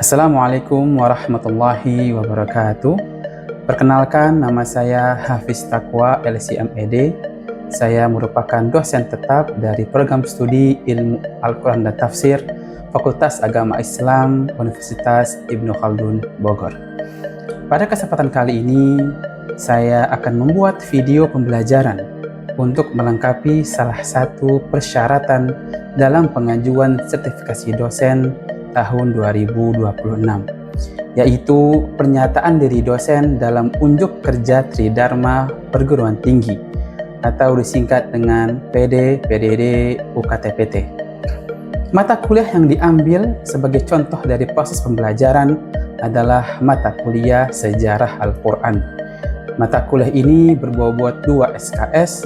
Assalamualaikum warahmatullahi wabarakatuh. Perkenalkan, nama saya Hafiz Taqwa LCMED. Saya merupakan dosen tetap dari program studi Ilmu Al-Quran dan Tafsir Fakultas Agama Islam Universitas Ibnu Khaldun Bogor. Pada kesempatan kali ini, saya akan membuat video pembelajaran untuk melengkapi salah satu persyaratan dalam pengajuan sertifikasi dosen tahun 2026, yaitu pernyataan diri dosen dalam unjuk kerja Tridharma Perguruan Tinggi atau disingkat dengan PD, PDD, UKTPT. Mata kuliah yang diambil sebagai contoh dari proses pembelajaran adalah mata kuliah Sejarah Al-Quran. Mata kuliah ini berbobot 2 SKS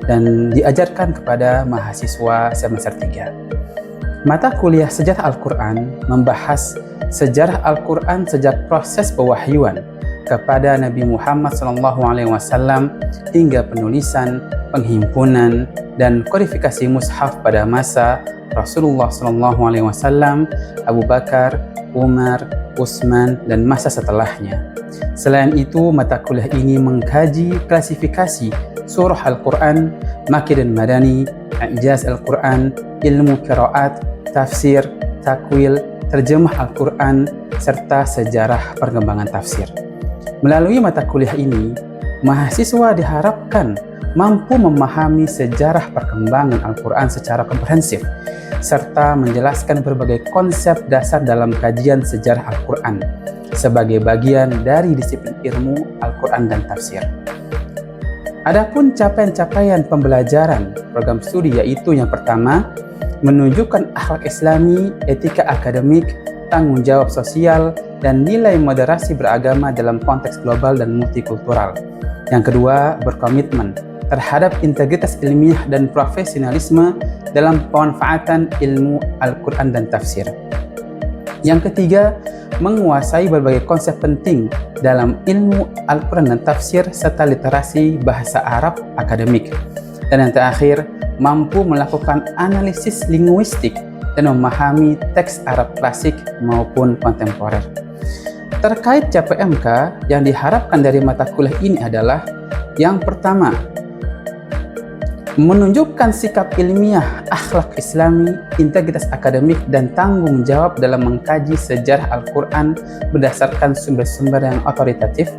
dan diajarkan kepada mahasiswa semester 3. Mata kuliah Sejarah Al-Quran membahas sejarah Al-Quran sejak proses pewahyuan kepada Nabi Muhammad SAW hingga penulisan, penghimpunan, dan kodifikasi mushaf pada masa Rasulullah SAW, Abu Bakar, Umar, Utsman, dan masa setelahnya. Selain itu, mata kuliah ini mengkaji klasifikasi surah Al-Quran, Makki dan Madani, I'jaz Al-Quran, ilmu qiraat, tafsir, takwil, terjemah Al-Quran, serta sejarah perkembangan tafsir. Melalui mata kuliah ini, mahasiswa diharapkan mampu memahami sejarah perkembangan Al-Quran secara komprehensif, serta menjelaskan berbagai konsep dasar dalam kajian sejarah Al-Quran sebagai bagian dari disiplin ilmu Al-Quran dan tafsir. Adapun capaian-capaian pembelajaran program studi yaitu yang pertama, menunjukkan akhlak Islami, etika akademik, tanggung jawab sosial, dan nilai moderasi beragama dalam konteks global dan multikultural. Yang kedua, berkomitmen terhadap integritas ilmiah dan profesionalisme dalam pemanfaatan ilmu Al-Quran dan tafsir. Yang ketiga, menguasai berbagai konsep penting dalam ilmu Al-Quran dan tafsir serta literasi bahasa Arab akademik. Dan yang terakhir, mampu melakukan analisis linguistik dan memahami teks Arab klasik maupun kontemporer. Terkait CPMK, yang diharapkan dari mata kuliah ini adalah yang pertama, menunjukkan sikap ilmiah, akhlak Islami, integritas akademik, dan tanggung jawab dalam mengkaji sejarah Al-Quran berdasarkan sumber-sumber yang otoritatif.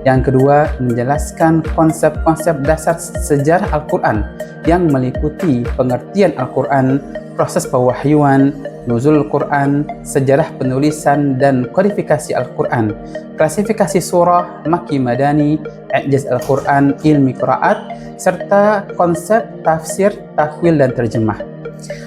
Yang kedua, menjelaskan konsep-konsep dasar sejarah Al-Quran yang meliputi pengertian Al-Quran, proses pewahyuan, nuzul Al-Quran, sejarah penulisan dan kodifikasi Al-Quran, klasifikasi surah, Makki Madani, I'jaz Al-Quran, ilmu qiraat, serta konsep tafsir, takwil, dan terjemah.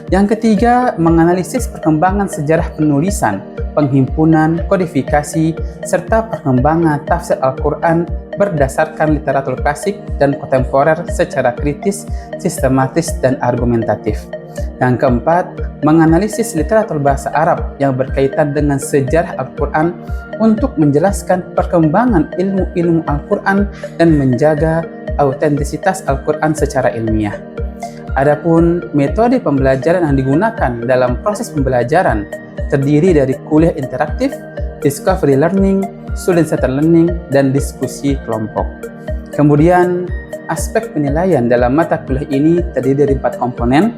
Yang ketiga, menganalisis perkembangan sejarah penulisan, penghimpunan, kodifikasi, serta perkembangan tafsir Al-Quran berdasarkan literatur klasik dan kontemporer secara kritis, sistematis, dan argumentatif. Yang keempat, menganalisis literatur bahasa Arab yang berkaitan dengan sejarah Al-Quran untuk menjelaskan perkembangan ilmu-ilmu Al-Quran dan menjaga autentisitas Al-Quran secara ilmiah. Adapun metode pembelajaran yang digunakan dalam proses pembelajaran terdiri dari kuliah interaktif, discovery learning, student-centered learning, dan diskusi kelompok. Kemudian, aspek penilaian dalam mata kuliah ini terdiri dari 4 komponen,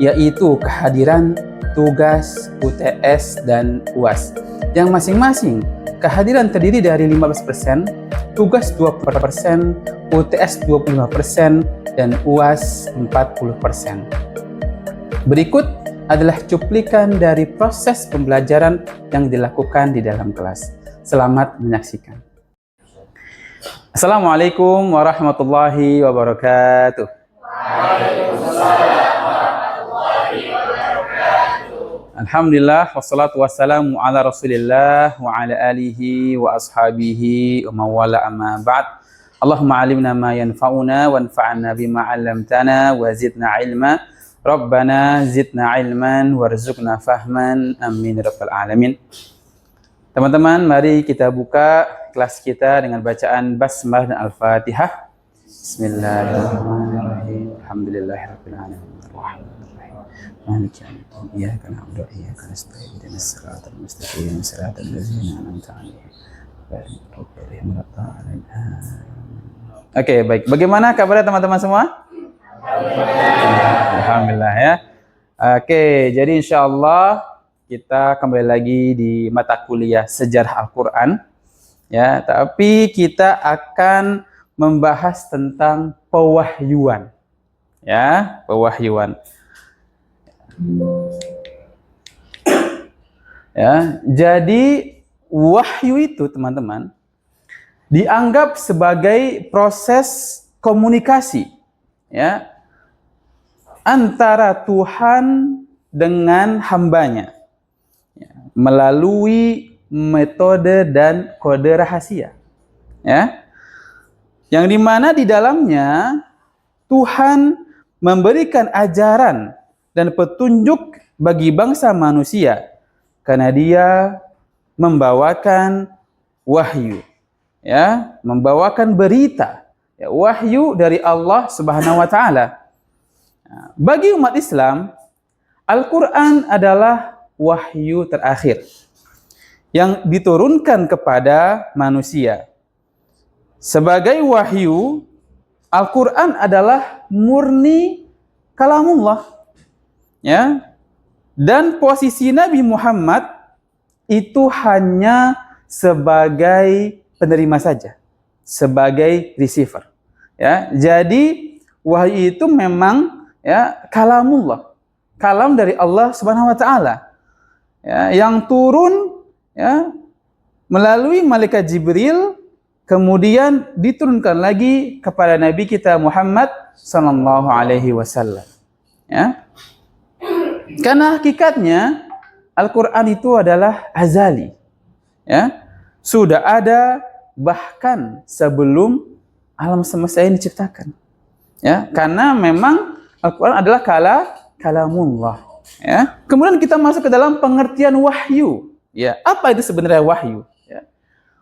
yaitu kehadiran, tugas, UTS, dan UAS. Yang masing-masing kehadiran terdiri dari 15%, tugas 20%, UTS 25%, dan UAS 40%. Berikut adalah cuplikan dari proses pembelajaran yang dilakukan di dalam kelas. Selamat menyaksikan. Assalamualaikum warahmatullahi wabarakatuh. Waalaikumsalam warahmatullahi wabarakatuh. Alhamdulillah, wassalatu wassalamu ala rasulillah wa ala alihi wa ashabihi wa mawala amma ba'd. Allahumma alimna ma yanfa'una wanfa'na bima 'allamtana wa zidna ilma. Rabbana zidna ilman warzuqna fahman. Amin rabbal alamin. Teman-teman, mari kita buka kelas kita dengan bacaan basmalah dan al-Fatihah. Bismillahirrahmanirrahim. Alhamdulillahirabbil alamin. Arrahmanirrahim. مالك يوم الدين إياك نعبد وإياك نستعين اهدنا الصراط المستقيم صراط الذين أنعمت عليهم غير المغضوب عليهم ولا الضالين. Oke, baik. Bagaimana kabarnya teman-teman semua? Alhamdulillah ya. Oke, jadi insya Allah kita kembali lagi di mata kuliah Sejarah Al-Quran. Ya, tapi kita akan membahas tentang pewahyuan. Ya, pewahyuan. Ya, jadi wahyu itu teman-teman dianggap sebagai proses komunikasi ya antara Tuhan dengan hambanya ya, melalui metode dan kode rahasia ya, yang dimana di dalamnya Tuhan memberikan ajaran dan petunjuk bagi bangsa manusia karena Dia membawakan wahyu ya, membawakan berita ya, wahyu dari Allah Subhanahu wa taala. Bagi umat Islam, Al-Qur'an adalah wahyu terakhir yang diturunkan kepada manusia. Sebagai wahyu, Al-Qur'an adalah murni kalamullah. Ya. Dan posisi Nabi Muhammad itu hanya sebagai penerima saja, sebagai receiver. Ya, jadi wahyu itu memang ya kalamullah, kalam dari Allah Subhanahu wa taala. Ya, yang turun ya melalui malaikat Jibril kemudian diturunkan lagi kepada Nabi kita Muhammad sallallahu alaihi wasallam. Ya. Karena hakikatnya Al-Qur'an itu adalah azali. Ya. Sudah ada bahkan sebelum alam semesta ini diciptakan. Ya, karena memang Al-Qur'an adalah kalamullah. Ya. Kemudian kita masuk ke dalam pengertian wahyu. Ya, apa itu sebenarnya wahyu? Ya.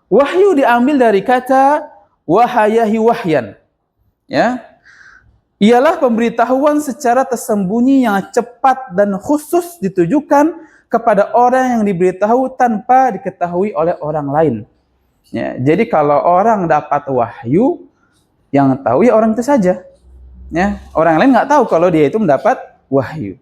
Wahyu diambil dari kata wahayahi wahyan. Ya. Ialah pemberitahuan secara tersembunyi yang cepat dan khusus ditujukan kepada orang yang diberitahu tanpa diketahui oleh orang lain. Ya, jadi kalau orang dapat wahyu, yang tahu ya orang itu saja. Ya, orang lain nggak tahu kalau dia itu mendapat wahyu.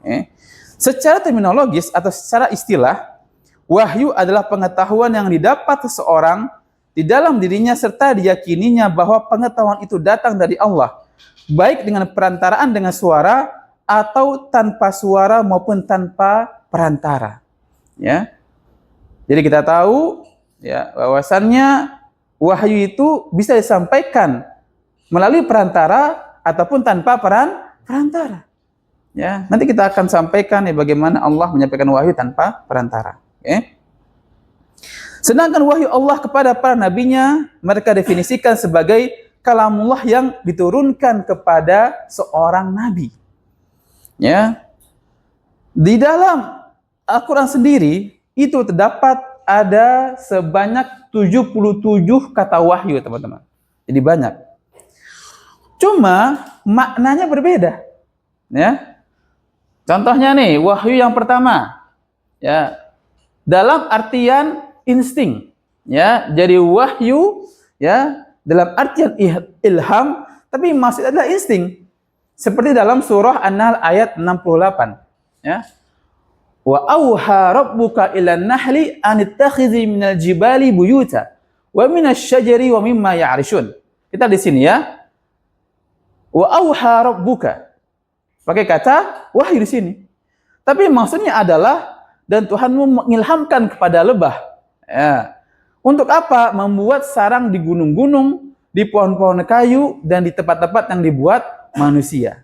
Ya. Secara terminologis atau secara istilah, wahyu adalah pengetahuan yang didapat seseorang di dalam dirinya serta diyakininya bahwa pengetahuan itu datang dari Allah, baik dengan perantaraan dengan suara atau tanpa suara maupun tanpa perantara. Ya. Jadi kita tahu ya bahwasannya wahyu itu bisa disampaikan melalui perantara ataupun tanpa perantara. Ya, nanti kita akan sampaikan ya bagaimana Allah menyampaikan wahyu tanpa perantara. Okay. Sedangkan wahyu Allah kepada para nabinya mereka definisikan sebagai kalamullah yang diturunkan kepada seorang nabi. Ya. Di dalam Al-Quran sendiri itu terdapat ada sebanyak 77 kata wahyu, teman-teman. Jadi banyak. Cuma maknanya berbeda. Ya. Contohnya nih, wahyu yang pertama. Ya. Dalam artian insting. Ya, jadi wahyu ya dalam artian ilham, tapi maksudnya adalah insting. Seperti dalam surah An-Nahl ayat 68. Ya. Wa auha rabbuka ilan nahli an ittakhidhi minal jibali buyuta wa minasy syajari wa mimma ya'rishun. Kita di sini ya. Wa auha rabbuka. Pakai kata wahyu di sini. Tapi maksudnya adalah dan Tuhanmu mengilhamkan kepada lebah. Ya. Untuk apa? Membuat sarang di gunung-gunung, di pohon-pohon kayu dan di tempat-tempat yang dibuat manusia.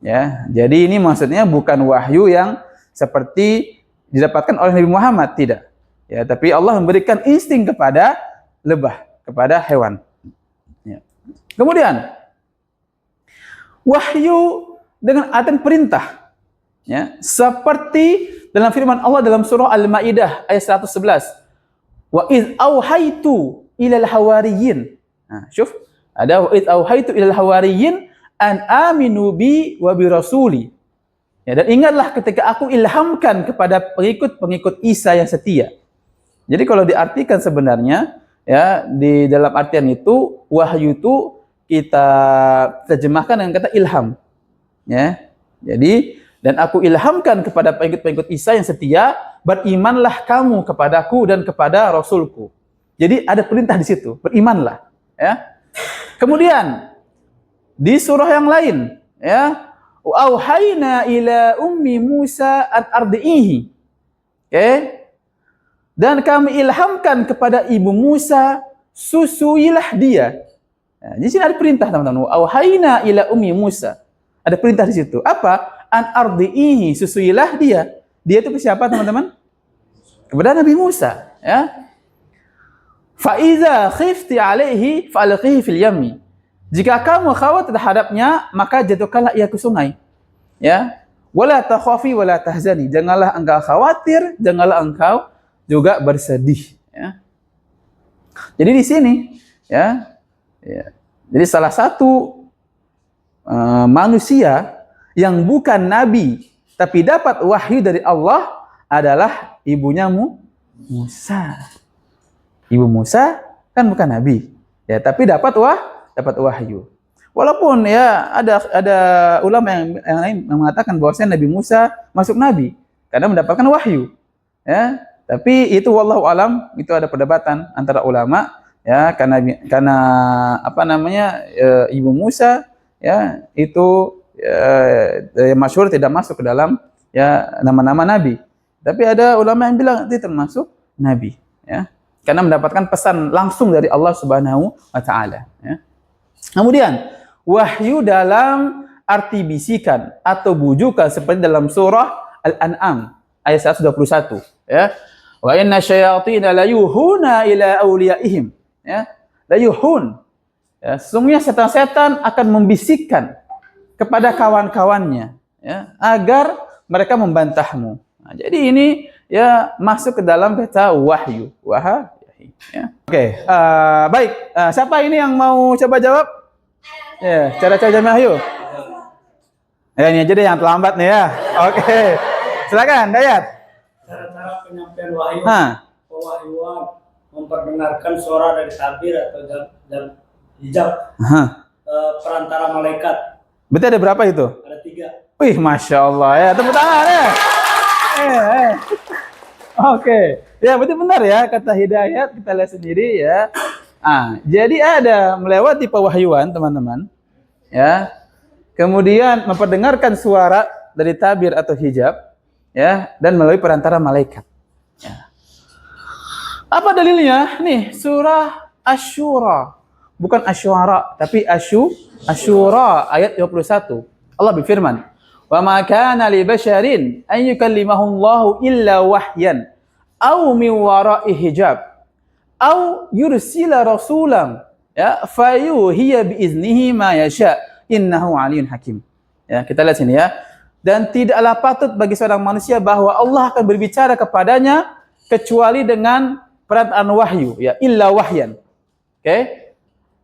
Ya, jadi ini maksudnya bukan wahyu yang seperti didapatkan oleh Nabi Muhammad, tidak. Ya, tapi Allah memberikan insting kepada lebah, kepada hewan. Ya. Kemudian wahyu dengan artian perintah. Ya, seperti dalam firman Allah dalam surah Al-Maidah ayat 111. Wa iz auhaitu ilal hawariyin. Nah, syuf, ada wa iz auhaitu ilal hawariyin an aminu bi wa bi rasuli. Ya, dan ingatlah ketika aku ilhamkan kepada pengikut-pengikut Isa yang setia. Jadi kalau diartikan sebenarnya ya di dalam artian itu wahyu itu kita terjemahkan dengan kata ilham. Ya. Jadi dan aku ilhamkan kepada pengikut-pengikut Isa yang setia, berimanlah kamu kepadaku dan kepada Rasulku. Jadi ada perintah di situ, berimanlah. Ya. Kemudian di surah yang lain, ya, auhayna ila ummi Musa an ardihi. Oke. Dan kami ilhamkan kepada ibu Musa, susuilah dia. Nah, di sini ada perintah teman-teman. Auhayna ila ummi Musa. Ada perintah di situ. Apa? An ardihi, susuilah dia. Dia itu siapa teman-teman? Kepada Nabi Musa, ya. Fa iza khifti alaihi fa'alqihi fil yammi. Jika kamu khawatir terhadapnya, maka jatuhkanlah ia ke sungai. Ya. Wala takhafi wala tahzani. Janganlah engkau khawatir, janganlah engkau juga bersedih, ya. Jadi di sini, ya. Ya. Jadi salah satu manusia yang bukan nabi tapi dapat wahyu dari Allah adalah ibunya Musa. Ibu Musa kan bukan nabi, ya, tapi dapat wahyu. Walaupun ya ada ulama yang lain mengatakan bahwasanya Nabi Musa masuk nabi karena mendapatkan wahyu, ya. Tapi itu wallahu alam, itu ada perdebatan antara ulama, ya, karena apa namanya ibu Musa, ya, itu masyhur tidak masuk ke dalam ya nama-nama nabi. Tapi ada ulama yang bilang itu termasuk nabi, ya. Karena mendapatkan pesan langsung dari Allah Subhanahu wa taala, ya. Kemudian wahyu dalam arti bisikan atau bujukan seperti dalam surah Al-An'am ayat 121, ya. Wa inna syayatina la yuhuna ila awliyaihim, ya. La yuhun. Ya, sesungguhnya setan-setan akan membisikkan kepada kawan-kawannya, ya, agar mereka membantahmu. Nah, jadi ini ya masuk ke dalam kata wahyu. Ya. Oke, baik. Siapa ini yang mau coba jawab? Ya, cara-cara jamaah yuk. Ya, ini aja deh yang terlambat nih ya. Oke. Silakan, Dayat. Cara-cara penyampaian wahyu. Pewahyuan memperdengarkan suara dari tabir atau dan hijab. Perantara malaikat. Berarti ada berapa itu? Ada 3. Wih, Masya Allah ya. Tepuk tangan ya. Oke. Ya, berarti benar ya kata Hidayat, kita lihat sendiri ya. Jadi ada melewati pewahyuan, teman-teman. Ya. Kemudian memperdengarkan suara dari tabir atau hijab, ya, dan melalui perantara malaikat. Ya. Apa dalilnya? Nih, surah Asy-Syura. Bukan Asy-Syu'ara, tapi Asy-Syura ayat 21. Allah berfirman, "Wa ma kana li basyarin an yukallimahullahu illa wahyan aw min wara'i hijab aw yursila rasulan, ya, fayuhiya bi iznihi ma yasha innahu aliyyun hakim." Ya, kita lihat sini ya. Dan tidaklah patut bagi seorang manusia bahwa Allah akan berbicara kepadanya kecuali dengan perantaraan wahyu, ya, illa wahyan. Oke?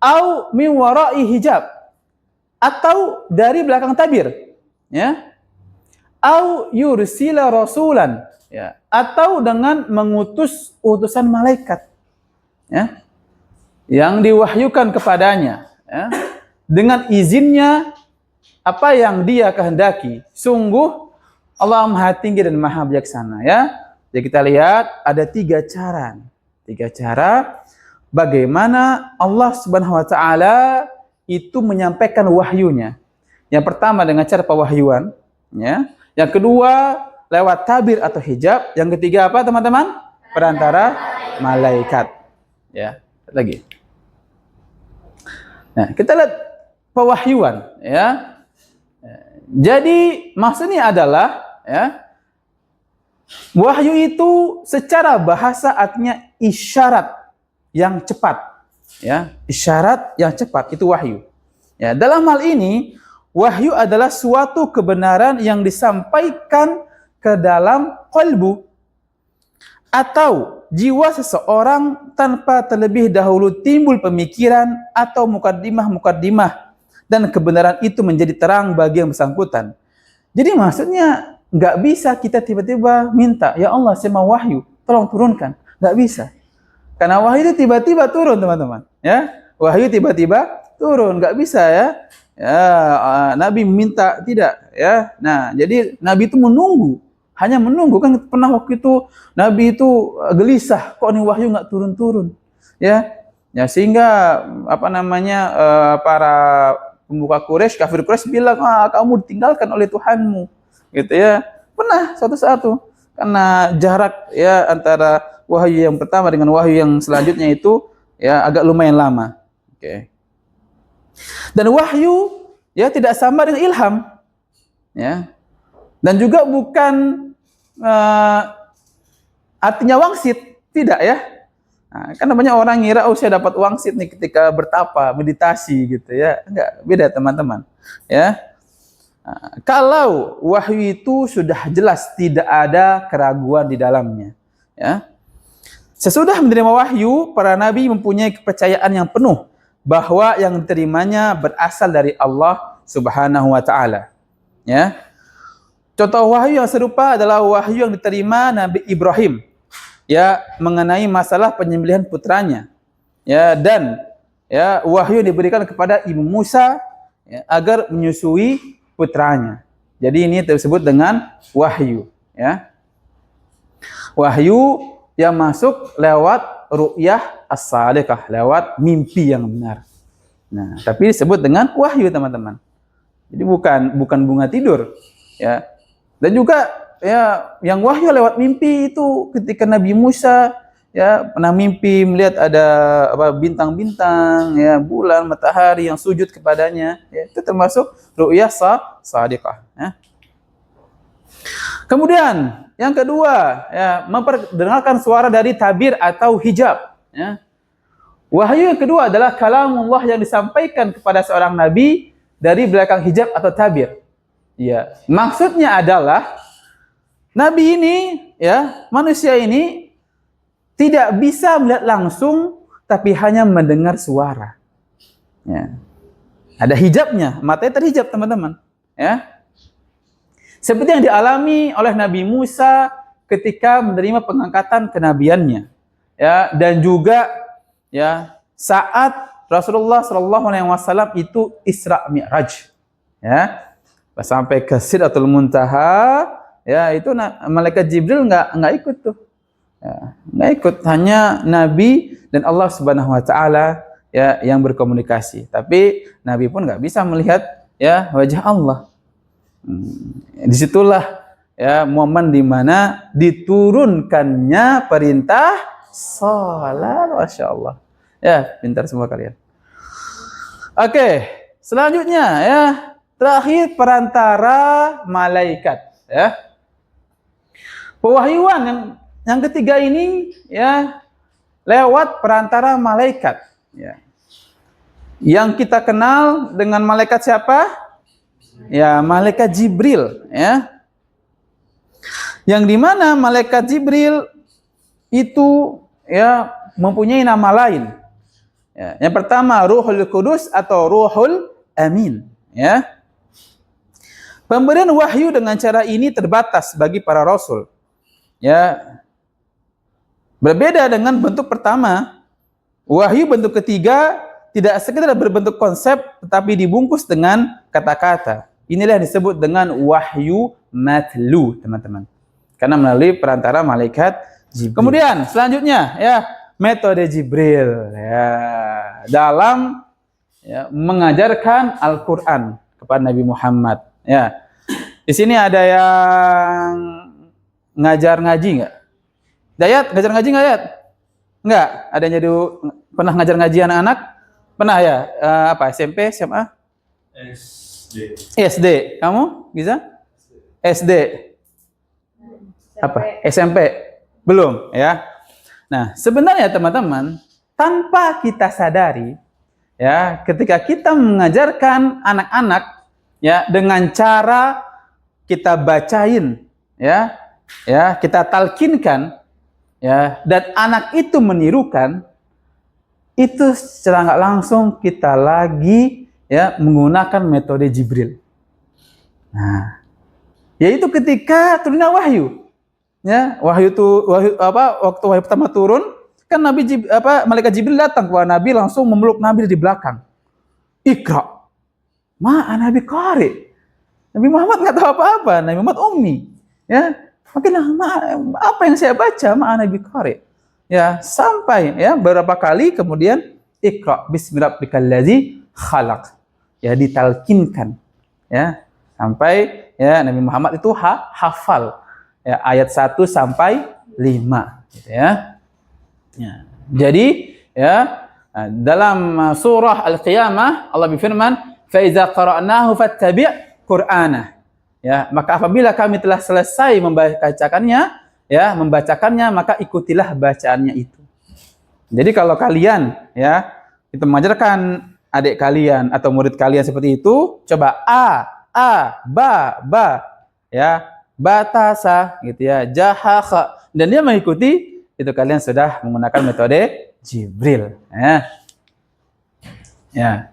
Au min wara'i hijab, atau dari belakang tabir, ya. Au yursila rasulan, ya, atau dengan mengutus utusan malaikat, ya, yang diwahyukan kepadanya, ya, dengan izinnya apa yang dia kehendaki. Sungguh Allah Maha Tinggi dan Maha Bijaksana, ya. Jadi kita lihat ada 3 cara. 3 cara bagaimana Allah Subhanahu wa taala itu menyampaikan wahyunya. Yang pertama dengan cara pewahyuan, ya. Yang kedua lewat tabir atau hijab. Yang ketiga apa, teman-teman? Perantara malaikat. Ya, lagi. Nah, kita lihat pewahyuan, ya. Jadi maksudnya adalah, ya, wahyu itu secara bahasa artinya isyarat yang cepat, ya, isyarat yang cepat itu wahyu. Ya, dalam hal ini wahyu adalah suatu kebenaran yang disampaikan ke dalam qalbu atau jiwa seseorang tanpa terlebih dahulu timbul pemikiran atau mukaddimah dan kebenaran itu menjadi terang bagi yang bersangkutan. Jadi maksudnya nggak bisa kita tiba-tiba minta, ya Allah saya mau wahyu, tolong turunkan. Nggak bisa. Karena wahyu itu tiba-tiba turun teman-teman. Ya, wahyu tiba-tiba turun, nggak bisa ya. Nabi minta tidak ya. Nah, jadi Nabi itu menunggu, hanya menunggu. Kan pernah waktu itu Nabi itu gelisah, kok nih wahyu nggak turun-turun. Ya, sehingga para pembuka Quraisy, kafir Quraisy bilang, kamu ditinggalkan oleh Tuhanmu, gitu ya. Pernah suatu saat karena jarak ya antara wahyu yang pertama dengan wahyu yang selanjutnya itu ya agak lumayan lama. Oke. Dan wahyu ya tidak sama dengan ilham, ya. Dan juga bukan artinya wangsit, tidak ya. Nah, kan banyak orang ngira, saya dapat wangsit nih ketika bertapa, meditasi gitu ya. Enggak, beda teman-teman. Ya. Nah, kalau wahyu itu sudah jelas tidak ada keraguan di dalamnya. Ya. Sesudah menerima wahyu, para nabi mempunyai kepercayaan yang penuh bahwa yang diterimanya berasal dari Allah Subhanahu wa taala. Ya. Contoh wahyu yang serupa adalah wahyu yang diterima Nabi Ibrahim, ya, mengenai masalah penyembelihan putranya, ya, dan ya wahyu yang diberikan kepada Ibu Musa ya, agar menyusui putranya. Jadi ini disebut dengan wahyu, ya. Wahyu yang masuk lewat ru'yah as-salihah, lewat mimpi yang benar. Nah, tapi disebut dengan wahyu teman-teman. Jadi bukan bunga tidur, ya. Dan juga ya yang wahyu lewat mimpi itu ketika Nabi Musa ya pernah mimpi melihat ada bintang-bintang, ya, bulan, matahari yang sujud kepadanya, ya, itu termasuk ru'yah shadiqah, ya. Kemudian yang kedua, ya, memperdengarkan suara dari tabir atau hijab, ya. Wahyu yang kedua adalah kalamullah yang disampaikan kepada seorang nabi dari belakang hijab atau tabir. Ya, maksudnya adalah nabi ini, ya, manusia ini tidak bisa melihat langsung, tapi hanya mendengar suara. Ya. Ada hijabnya, matanya terhijab teman-teman. Ya. Seperti yang dialami oleh Nabi Musa ketika menerima pengangkatan kenabiannya. Ya, dan juga ya saat Rasulullah SAW itu Isra Mi'raj. Ya. Sampai ke Sidratul Muntaha, ya, itu malaikat Jibril nggak ikut tuh. Ya, nggak ikut, hanya Nabi dan Allah Subhanahu wa taala ya yang berkomunikasi. Tapi Nabi pun nggak bisa melihat ya wajah Allah. Disitulah ya momen di mana diturunkannya perintah salat, Masya Allah. Ya, pintar semua kalian. Oke, selanjutnya ya, terakhir perantara malaikat, ya. Pewahyuan yang ketiga ini ya lewat perantara malaikat, ya. Yang kita kenal dengan malaikat siapa? Ya, malaikat Jibril, ya. Yang dimana malaikat Jibril itu ya mempunyai nama lain. Ya, yang pertama Ruhul Qudus atau Ruhul Amin, ya. Pemberian wahyu dengan cara ini terbatas bagi para rasul. Ya. Berbeda dengan bentuk pertama, wahyu bentuk ketiga tidak sekedar berbentuk konsep tetapi dibungkus dengan kata-kata. Inilah yang disebut dengan wahyu matlu, teman-teman. Karena melalui perantara malaikat Jibril. Kemudian selanjutnya ya, metode Jibril ya dalam ya, mengajarkan Al-Qur'an kepada Nabi Muhammad, ya. Di sini ada yang ngajar ngaji nggak? Dayat, ngajar ngaji nggak, Dayat? Nggak? Ada yang jadi pernah ngajar ngaji anak-anak? Pernah ya? SMP, SMA? SD. SD. Kamu, Giza? SD. Apa? SMP? Belum, ya. Nah, sebenarnya teman-teman, tanpa kita sadari, ya, ketika kita mengajarkan anak-anak, ya, dengan cara kita bacain, ya, kita talkinkan, ya, dan anak itu menirukan, itu secara nggak langsung kita lagi ya menggunakan metode Jibril. Nah, Yaitu ketika turunnya wahyu. Ya, waktu wahyu pertama turun, kan malaikat Jibril datang kepada Nabi langsung memeluk Nabi di belakang. Iqra. Ana Nabi qari. Nabi Muhammad nggak tahu apa-apa, Nabi Muhammad ummi. Ya, makanya apa yang saya baca Ana Nabi qari. Ya, sampai ya beberapa kali kemudian Iqra bismi rabbikal ladzi khalaq. Ya, ditalkinkan. Ya, sampai ya Nabi Muhammad itu hafal ya, ayat 1 sampai 5 gitu ya. Ya. Jadi ya dalam surah Al-Qiyamah Allah berfirman, "Fa iza qara'nahu fattabi' Qur'ana." Ya, maka apabila kami telah selesai membacakannya, maka ikutilah bacaannya itu. Jadi kalau kalian ya itu mengajarkan adik kalian atau murid kalian seperti itu, coba ba ya, batasa gitu ya, jahaha, dan dia mengikuti, itu kalian sudah menggunakan metode Jibril ya. Ya.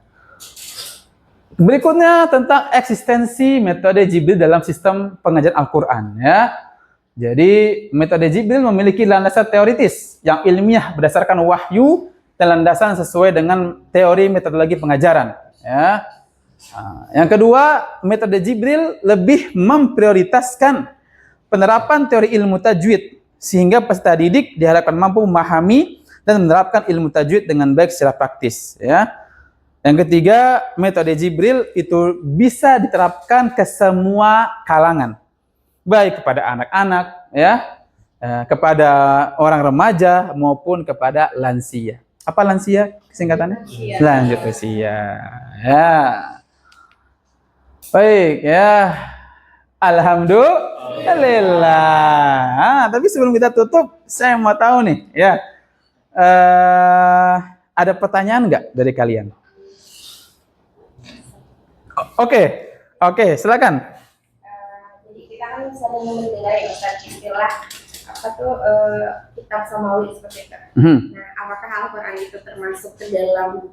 Berikutnya tentang eksistensi metode Jibril dalam sistem pengajaran Al-Qur'an ya. Jadi metode Jibril memiliki landasan teoritis yang ilmiah berdasarkan wahyu dan landasan sesuai dengan teori metodologi pengajaran ya. Yang kedua, metode Jibril lebih memprioritaskan penerapan teori ilmu tajwid sehingga peserta didik diharapkan mampu memahami dan menerapkan ilmu tajwid dengan baik secara praktis ya. Yang ketiga, metode Jibril itu bisa diterapkan ke semua kalangan, baik kepada anak-anak ya, kepada orang remaja maupun kepada lansia. Apa lansia singkatannya? Lanjut usia. Ya. Baik ya, alhamdulillah. Tapi sebelum kita tutup, saya mau tahu nih ya, ada pertanyaan nggak dari kalian? Oke, silakan. Jadi kita kan sering mendengar ya Ustaz istilah apa tuh kitab samawi seperti itu. Nah, apakah Al-Quran itu termasuk ke dalam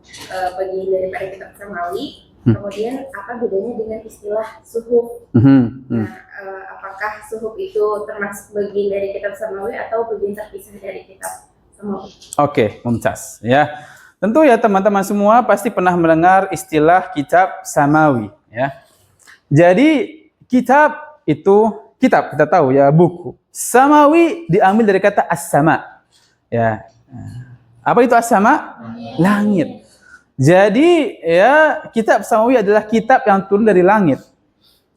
bagian daripada kitab samawi? Kemudian apa bedanya dengan istilah suhuf? Nah, apakah suhuf itu termasuk bagian dari kitab samawi atau bagian terpisah dari kitab samawi? Oke, mumtaz ya. Tentu ya teman-teman semua pasti pernah mendengar istilah kitab samawi ya. Jadi kitab itu kitab, kita tahu ya, buku. Samawi diambil dari kata as-sama. Ya. Apa itu as-sama? Langit. Jadi ya kitab samawi adalah kitab yang turun dari langit.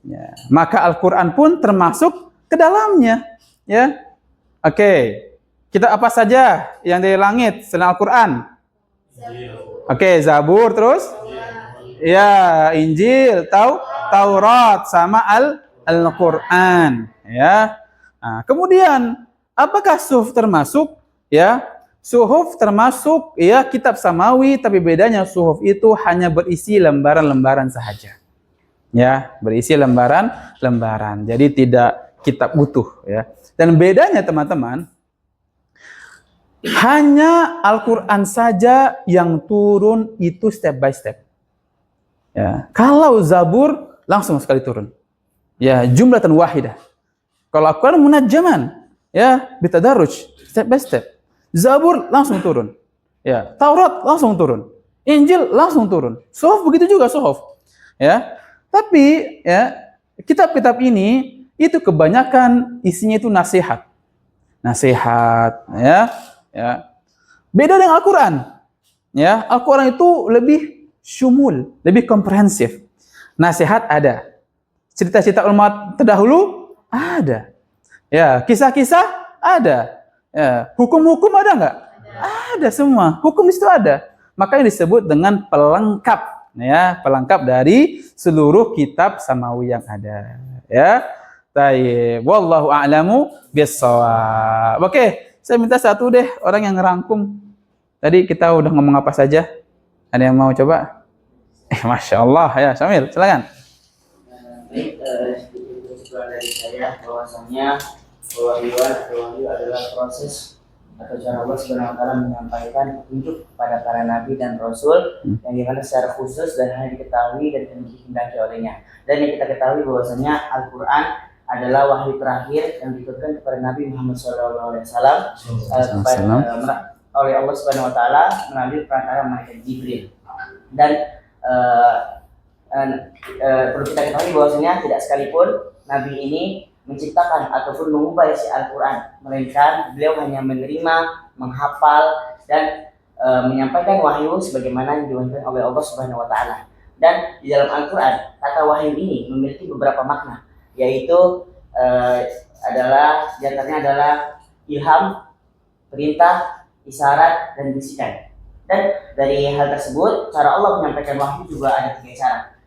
Ya, maka Al-Qur'an pun termasuk ke dalamnya, ya. Oke. Kitab apa saja yang dari langit selain Al-Qur'an? Oke, Zabur terus? Ya, Injil, Taurat sama Al-Qur'an, ya. Nah, kemudian apakah suhuf termasuk? Ya, suhuf termasuk ya kitab samawi, tapi bedanya suhuf itu hanya berisi lembaran-lembaran saja. Ya, berisi lembaran-lembaran. Jadi tidak kitab utuh ya. Dan bedanya teman-teman, hanya Al-Qur'an saja yang turun itu step by step. Ya, kalau Zabur langsung sekali turun. Ya, jumlatan wahidah. Kalau Al-Qur'an munajjaman, ya, bitadarruj, step by step. Zabur langsung turun. Ya, Taurat langsung turun. Injil langsung turun. Suhuf begitu juga suhuf. Ya. Tapi ya, kitab-kitab ini itu kebanyakan isinya itu nasihat. Nasihat ya. Ya. Beda dengan Al-Qur'an. Ya, Al-Qur'an itu lebih syumul, lebih komprehensif. Nasihat ada. Cerita-cerita ulama terdahulu ada. Ya, kisah-kisah ada. Ya, hukum-hukum ada nggak? Ada semua. Hukum di situ ada. Makanya disebut dengan pelengkap, ya, pelengkap dari seluruh kitab samawi yang ada. Ya, tayyib. Wallahu a'lamu bissawab. Oke, saya minta satu deh orang yang ngerangkum. Tadi kita udah ngomong apa saja? Ada yang mau coba? Masya Allah ya, Syamil, silakan. Baik, kesimpulan dari saya bahwasanya wahyu adalah proses atau cara Allah Subhanahu wa taala menyampaikan petunjuk kepada para nabi dan rasul yang dimana secara khusus dan hanya diketahui dan dikehendaki olehnya. Dan yang kita ketahui bahwasanya Al-Qur'an adalah wahyu terakhir yang diturunkan kepada Nabi Muhammad SAW oleh Allah Subhanahu Wa Taala melalui perantara malaikat Jibril. Dan perlu kita ketahui bahwasanya tidak sekalipun Nabi ini menciptakan ataupun mengubah isi Al-Quran, melainkan beliau hanya menerima, menghafal, dan menyampaikan wahyu sebagaimana yang diwahyukan oleh Allah Subhanahu Wa Taala. Dan di dalam Al-Quran kata wahyu ini memiliki beberapa makna, yaitu diantaranya adalah ilham, perintah, isyarat, dan bisikan. Dan dari hal tersebut, cara Allah menyampaikan wahyu juga ada 3 cara,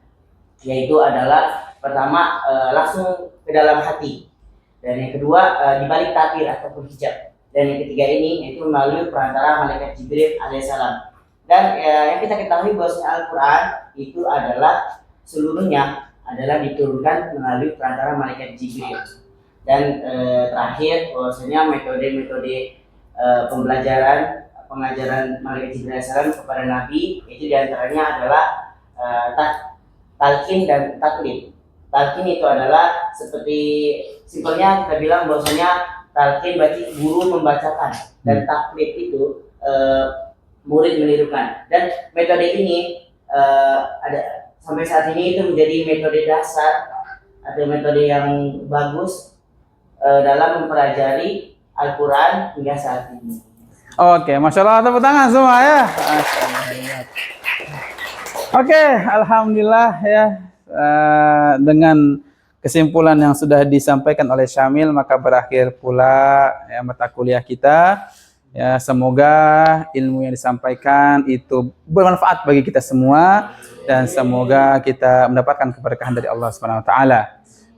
yaitu adalah pertama langsung ke dalam hati, dan yang kedua di balik tabir ataupun hijab, dan yang ketiga ini yaitu melalui perantara malaikat Jibril alaihissalam. Dan yang kita ketahui bahwasanya Al-Quran itu adalah seluruhnya adalah diturunkan melalui perantara malaikat Jibril. Dan terakhir bahwasanya metode-metode pengajaran malaikat Jibril alaihissalam kepada Nabi itu diantaranya adalah talqin dan taklid. Talqin itu adalah seperti simpelnya kita bilang bahwasanya talqin berarti guru membacakan, dan taklid itu murid menirukan. Dan metode ini ada sampai saat ini itu menjadi metode dasar atau metode yang bagus dalam mempelajari Al-Quran hingga saat ini. Oke, Masya Allah, tepuk tangan semua ya. Oke, Alhamdulillah ya. Dengan kesimpulan yang sudah disampaikan oleh Syamil, maka berakhir pula ya, mata kuliah kita. Ya, semoga ilmu yang disampaikan itu bermanfaat bagi kita semua, dan semoga kita mendapatkan keberkahan dari Allah Subhanahu Wa Taala.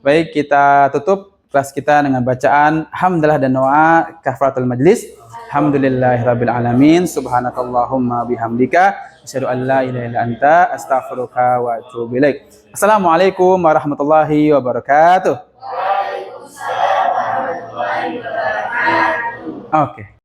Baik, kita tutup kelas kita dengan bacaan hamdalah dan doa kafaratul majlis. Alhamdulillahirabbil alamin, subhanakallahumma bihamdika asyhadu an la ilaha illa anta astaghfiruka wa atubu ilaik. Assalamualaikum warahmatullahi wabarakatuh. Waalaikumsalam warahmatullahi wabarakatuh. Oke.